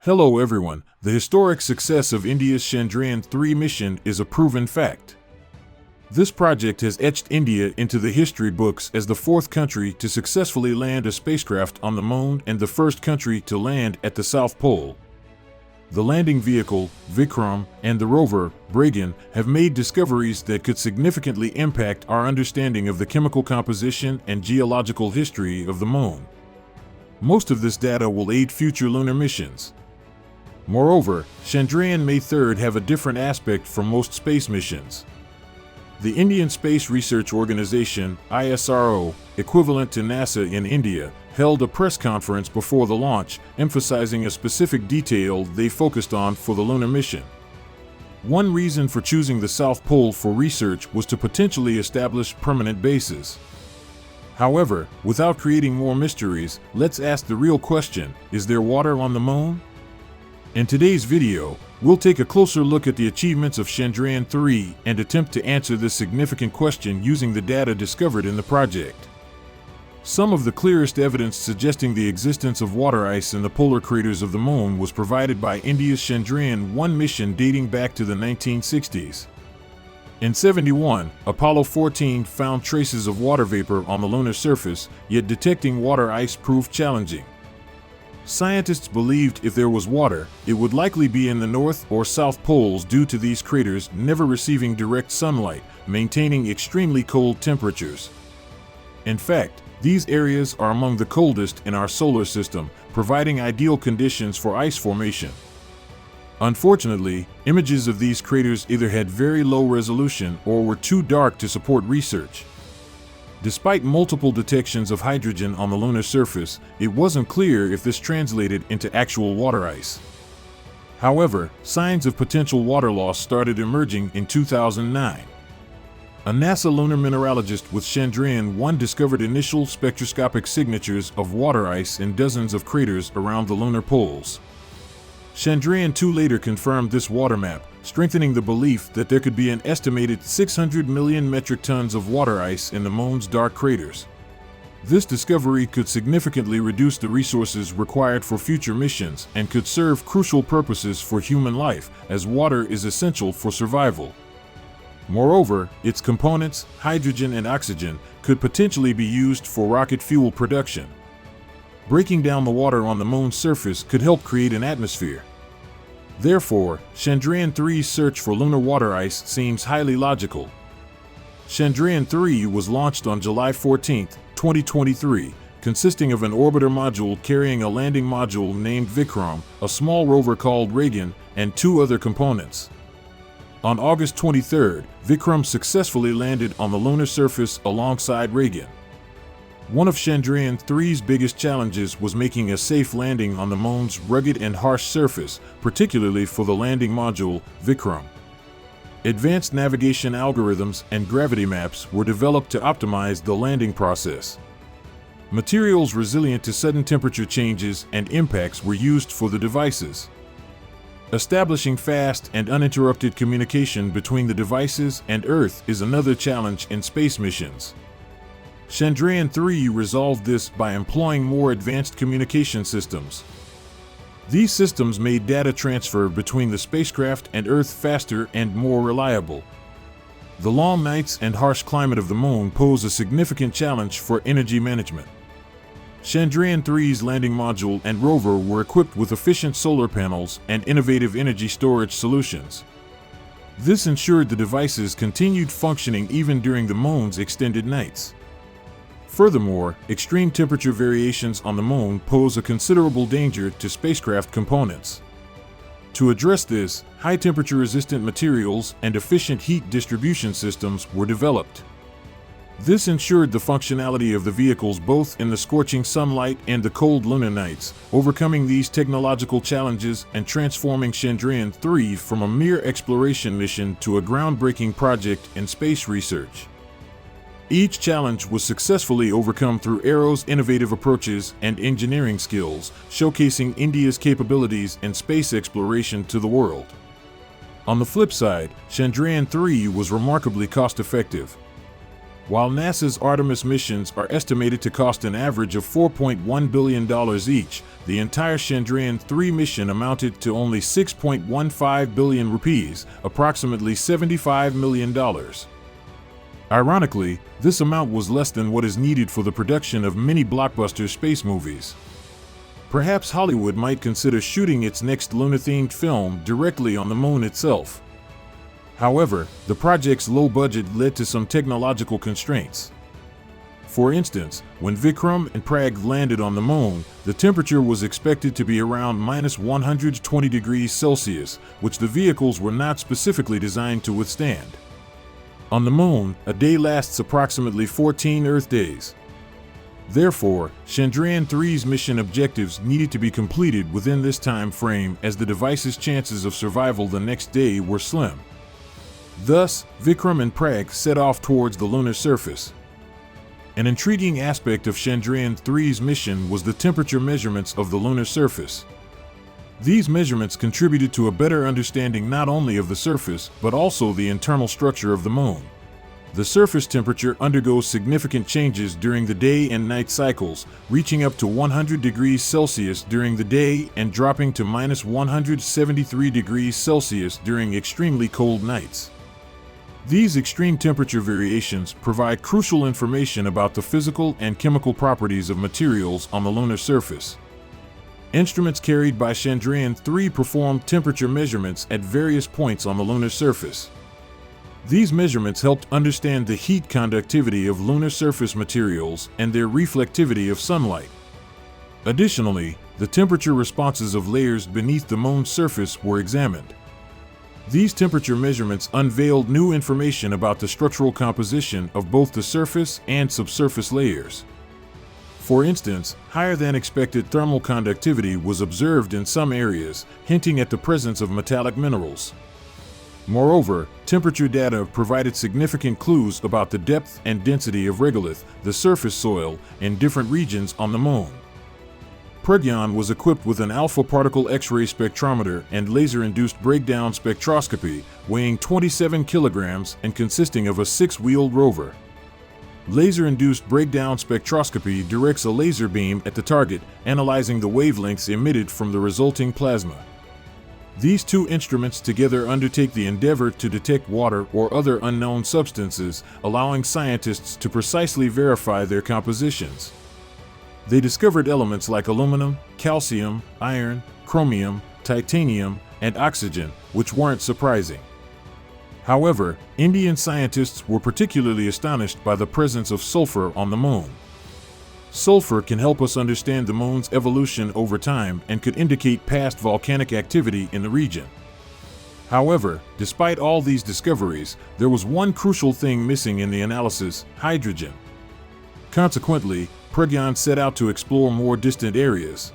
Hello everyone, the historic success of India's Chandrayaan-3 mission is a proven fact. This project has etched India into the history books as the fourth country to successfully land a spacecraft on the Moon and the first country to land at the South Pole. The landing vehicle, Vikram, and the rover, Bragan, have made discoveries that could significantly impact our understanding of the chemical composition and geological history of the Moon. Most of this data will aid future lunar missions. Moreover, Chandrayaan may 3rd have a different aspect from most space missions. The Indian Space Research Organization, ISRO, equivalent to NASA in India, held a press conference before the launch, emphasizing a specific detail they focused on for the lunar mission. One reason for choosing the South Pole for research was to potentially establish permanent bases. However, without creating more mysteries, let's ask the real question: is there water on the Moon? In today's video, we'll take a closer look at the achievements of Chandrayaan-3 and attempt to answer this significant question using the data discovered in the project. Some of the clearest evidence suggesting the existence of water ice in the polar craters of the Moon was provided by India's Chandrayaan-1 mission dating back to the 1960s. In 1971, Apollo 14 found traces of water vapor on the lunar surface, yet detecting water ice proved challenging. Scientists believed if there was water, it would likely be in the north or south poles due to these craters never receiving direct sunlight, maintaining extremely cold temperatures. In fact, these areas are among the coldest in our solar system, providing ideal conditions for ice formation. Unfortunately, images of these craters either had very low resolution or were too dark to support research. Despite multiple detections of hydrogen on the lunar surface, it wasn't clear if this translated into actual water ice. However, signs of potential water loss started emerging in 2009. A NASA lunar mineralogist with Chandrayaan-1 discovered initial spectroscopic signatures of water ice in dozens of craters around the lunar poles. Chandrayaan-2 later confirmed this water map, strengthening the belief that there could be an estimated 600 million metric tons of water ice in the Moon's dark craters. This discovery could significantly reduce the resources required for future missions and could serve crucial purposes for human life, as water is essential for survival. Moreover, its components, hydrogen and oxygen, could potentially be used for rocket fuel production. Breaking down the water on the Moon's surface could help create an atmosphere. Therefore, Chandrayaan-3's search for lunar water ice seems highly logical. Chandrayaan-3 was launched on July 14, 2023, consisting of an orbiter module carrying a landing module named Vikram, a small rover called Bragan, and 2 other components. On August 23, Vikram successfully landed on the lunar surface alongside Bragan. One of Chandrayaan-3's biggest challenges was making a safe landing on the Moon's rugged and harsh surface, particularly for the landing module, Vikram. Advanced navigation algorithms and gravity maps were developed to optimize the landing process. Materials resilient to sudden temperature changes and impacts were used for the devices. Establishing fast and uninterrupted communication between the devices and Earth is another challenge in space missions. Chandrayaan-3 resolved this by employing more advanced communication systems. These systems made data transfer between the spacecraft and Earth faster and more reliable. The long nights and harsh climate of the Moon pose a significant challenge for energy management. Chandrayaan-3's landing module and rover were equipped with efficient solar panels and innovative energy storage solutions. This ensured the devices continued functioning even during the Moon's extended nights. Furthermore, extreme temperature variations on the Moon pose a considerable danger to spacecraft components. To address this, high-temperature resistant materials and efficient heat distribution systems were developed. This ensured the functionality of the vehicles both in the scorching sunlight and the cold lunar nights, overcoming these technological challenges and transforming Chandrayaan-3 from a mere exploration mission to a groundbreaking project in space research. Each challenge was successfully overcome through Aero's innovative approaches and engineering skills, showcasing India's capabilities in space exploration to the world. On the flip side, Chandrayaan-3 was remarkably cost-effective. While NASA's Artemis missions are estimated to cost an average of $4.1 billion each, the entire Chandrayaan-3 mission amounted to only 6.15 billion rupees, approximately $75 million. Ironically, this amount was less than what is needed for the production of many blockbuster space movies. Perhaps Hollywood might consider shooting its next lunar-themed film directly on the moon itself. However, the project's low budget led to some technological constraints. For instance, when Vikram and Prag landed on the moon, the temperature was expected to be around -120 degrees Celsius, which the vehicles were not specifically designed to withstand. On the moon, a day lasts approximately 14 Earth days. Therefore, Chandrayaan-3's mission objectives needed to be completed within this time frame, as the device's chances of survival the next day were slim. Thus, Vikram and Prag set off towards the lunar surface. An intriguing aspect of Chandrayaan-3's mission was the temperature measurements of the lunar surface. These measurements contributed to a better understanding not only of the surface, but also the internal structure of the moon. The surface temperature undergoes significant changes during the day and night cycles, reaching up to 100 degrees Celsius during the day and dropping to -173 degrees Celsius during extremely cold nights. These extreme temperature variations provide crucial information about the physical and chemical properties of materials on the lunar surface. Instruments carried by Chandrayaan-3 performed temperature measurements at various points on the lunar surface. These measurements helped understand the heat conductivity of lunar surface materials and their reflectivity of sunlight. Additionally, the temperature responses of layers beneath the moon's surface were examined. These temperature measurements unveiled new information about the structural composition of both the surface and subsurface layers. For instance, higher than expected thermal conductivity was observed in some areas, hinting at the presence of metallic minerals. Moreover, temperature data provided significant clues about the depth and density of regolith, the surface soil, in different regions on the moon. Pragyan was equipped with an alpha particle X-ray spectrometer and laser-induced breakdown spectroscopy, weighing 27 kilograms and consisting of a 6-wheeled rover. Laser-induced breakdown spectroscopy directs a laser beam at the target, analyzing the wavelengths emitted from the resulting plasma. These two instruments together undertake the endeavor to detect water or other unknown substances, allowing scientists to precisely verify their compositions. They discovered elements like aluminum, calcium, iron, chromium, titanium, and oxygen, which weren't surprising. However, Indian scientists were particularly astonished by the presence of sulfur on the moon. Sulfur can help us understand the moon's evolution over time and could indicate past volcanic activity in the region. However, despite all these discoveries, there was one crucial thing missing in the analysis: hydrogen. Consequently, Pragyan set out to explore more distant areas.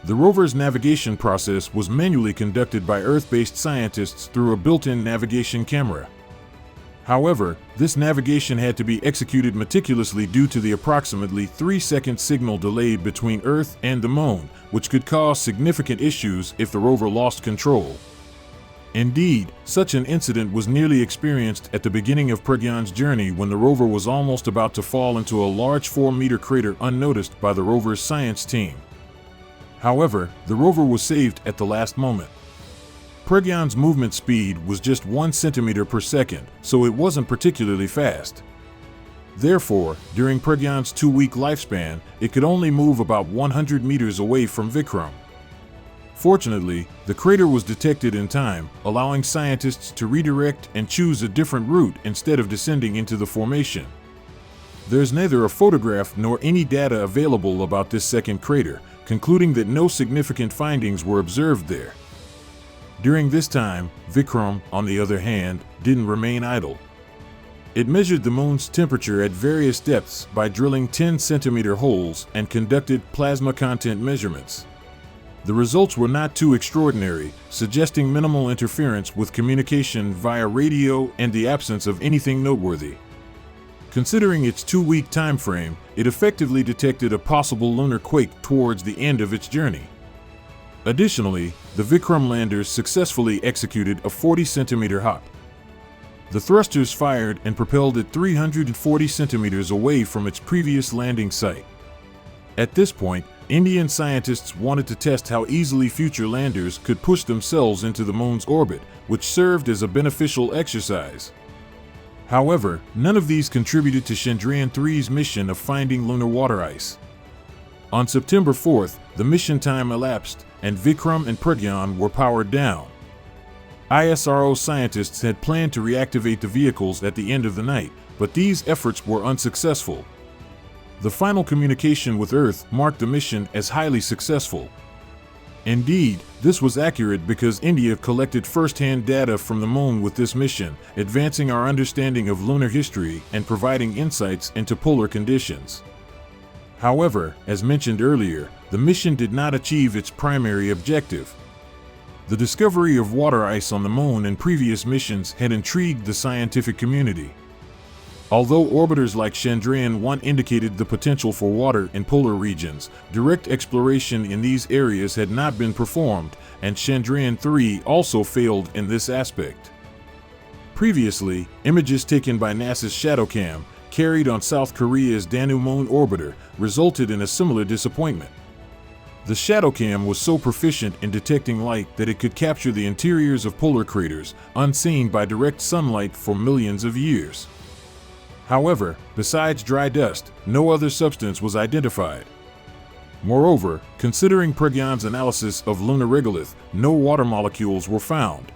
The rover's navigation process was manually conducted by Earth-based scientists through a built-in navigation camera. However, this navigation had to be executed meticulously due to the approximately 3-second signal delay between Earth and the Moon, which could cause significant issues if the rover lost control. Indeed, such an incident was nearly experienced at the beginning of Pragyan's journey when the rover was almost about to fall into a large 4-meter crater unnoticed by the rover's science team. However, the rover was saved at the last moment. Pragyan's movement speed was just 1 centimeter per second, so it wasn't particularly fast. Therefore, during Pragyan's 2-week lifespan, it could only move about 100 meters away from Vikram. Fortunately, the crater was detected in time, allowing scientists to redirect and choose a different route instead of descending into the formation. There's neither a photograph nor any data available about this second crater, concluding that no significant findings were observed there. During this time, Vikram, on the other hand, didn't remain idle. It measured the moon's temperature at various depths by drilling 10-centimeter holes and conducted plasma content measurements. The results were not too extraordinary, suggesting minimal interference with communication via radio and the absence of anything noteworthy. Considering its 2-week time frame, it effectively detected a possible lunar quake towards the end of its journey. Additionally, the Vikram landers successfully executed a 40-centimeter hop. The thrusters fired and propelled it 340 centimeters away from its previous landing site. At this point, Indian scientists wanted to test how easily future landers could push themselves into the moon's orbit, which served as a beneficial exercise. However, none of these contributed to Chandrayaan-3's mission of finding lunar water ice. On September 4th, the mission time elapsed, and Vikram and Pragyan were powered down. ISRO scientists had planned to reactivate the vehicles at the end of the night, but these efforts were unsuccessful. The final communication with Earth marked the mission as highly successful. Indeed, this was accurate because India collected first-hand data from the moon with this mission, advancing our understanding of lunar history and providing insights into polar conditions. However, as mentioned earlier, the mission did not achieve its primary objective. The discovery of water ice on the moon in previous missions had intrigued the scientific community. Although orbiters like Chandrayaan-1 indicated the potential for water in polar regions, direct exploration in these areas had not been performed, and Chandrayaan-3 also failed in this aspect. Previously, images taken by NASA's ShadowCam, carried on South Korea's Danu moon orbiter, resulted in a similar disappointment. The ShadowCam was so proficient in detecting light that it could capture the interiors of polar craters, unseen by direct sunlight for millions of years. However, besides dry dust, no other substance was identified. Moreover, considering Pragyan's analysis of lunar regolith, no water molecules were found.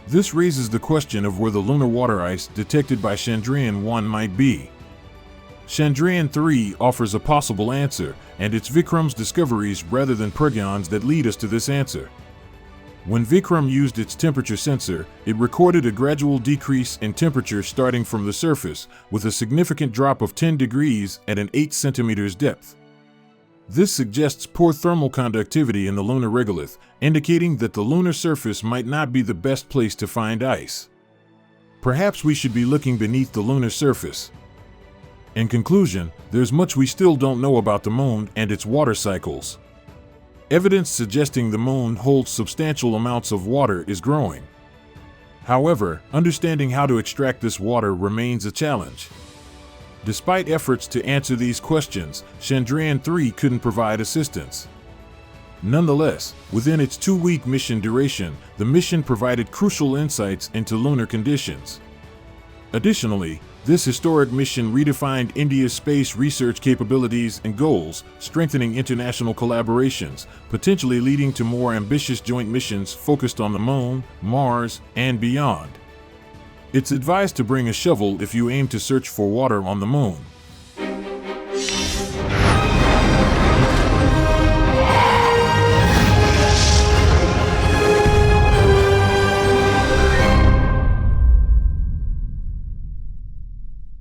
This raises the question of where the lunar water ice detected by Chandrayaan-1 might be. Chandrayaan-3 offers a possible answer, and it's Vikram's discoveries rather than Pragyan's that lead us to this answer. When Vikram used its temperature sensor, it recorded a gradual decrease in temperature starting from the surface, with a significant drop of 10 degrees at an 8 centimeters depth. This suggests poor thermal conductivity in the lunar regolith, indicating that the lunar surface might not be the best place to find ice. Perhaps we should be looking beneath the lunar surface. In conclusion, there's much we still don't know about the moon and its water cycles. Evidence suggesting the moon holds substantial amounts of water is growing. However, understanding how to extract this water remains a challenge. Despite efforts to answer these questions, Chandrayaan-3 couldn't provide assistance. Nonetheless, within its 2-week mission duration, the mission provided crucial insights into lunar conditions. Additionally, this historic mission redefined India's space research capabilities and goals, strengthening international collaborations, potentially leading to more ambitious joint missions focused on the Moon, Mars, and beyond. It's advised to bring a shovel if you aim to search for water on the Moon.